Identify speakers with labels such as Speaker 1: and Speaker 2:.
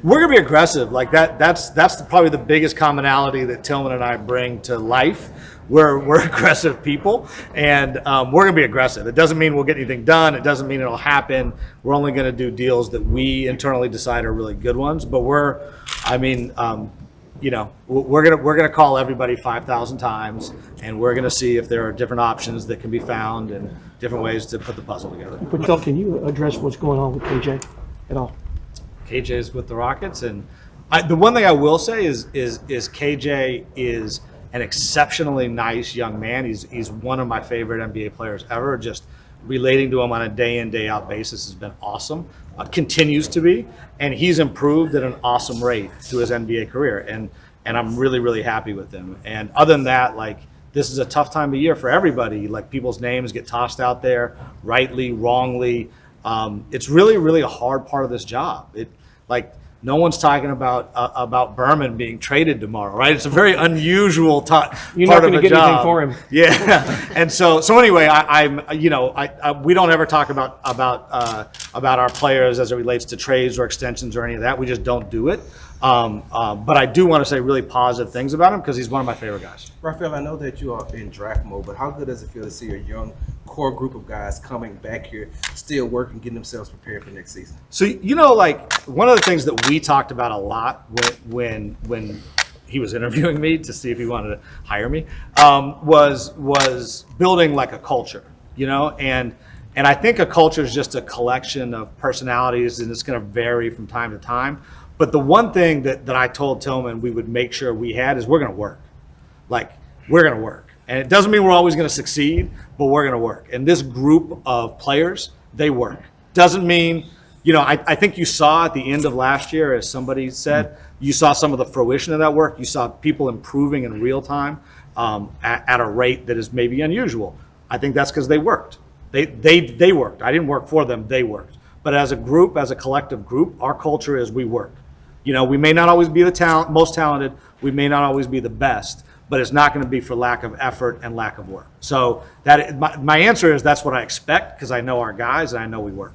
Speaker 1: We're gonna be aggressive. Like that's probably the biggest commonality that Tillman and I bring to life. We're aggressive people, and we're gonna be aggressive. It doesn't mean we'll get anything done. It doesn't mean it'll happen. We're only gonna do deals that we internally decide are really good ones. But we're gonna call everybody 5,000 times, and we're gonna see if there are different options that can be found and different ways to put the puzzle together.
Speaker 2: But Phil, can you address what's going on with KJ at all?
Speaker 1: KJ's with the Rockets, and the one thing I will say is KJ is an exceptionally nice young man. He's one of my favorite NBA players ever. Just relating to him on a day in, day out basis has been awesome. Continues to be, and he's improved at an awesome rate through his NBA career, and I'm really, really happy with him. And other than that, like, this is a tough time of year for everybody. Like, people's names get tossed out there, rightly, wrongly. It's really, really a hard part of this job. No one's talking about Berman being traded tomorrow, right? It's a very unusual part of the job.
Speaker 2: You're not going to get anything for him.
Speaker 1: Yeah, and so anyway, we don't ever talk about our players as it relates to trades or extensions or any of that. We just don't do it. But I do want to say really positive things about him because he's one of my favorite guys.
Speaker 3: Rafael, I know that you are in draft mode, but how good does it feel to see a young core group of guys coming back here, still working, getting themselves prepared for next season?
Speaker 1: So, like, one of the things that we talked about a lot when he was interviewing me to see if he wanted to hire me was building like a culture, and I think a culture is just a collection of personalities, and it's going to vary from time to time. But the one thing that I told Tillman we would make sure we had is we're going to work. Like, we're going to work. And it doesn't mean we're always going to succeed, but we're going to work. And this group of players, they work. Doesn't mean, I think you saw at the end of last year, as somebody said, you saw some of the fruition of that work. You saw people improving in real time at a rate that is maybe unusual. I think that's because they worked. They worked. I didn't work for them. They worked. But as a group, as a collective group, our culture is we work. We may not always be the most talented. We may not always be the best, but it's not going to be for lack of effort and lack of work. So my answer is that's what I expect because I know our guys and I know we work.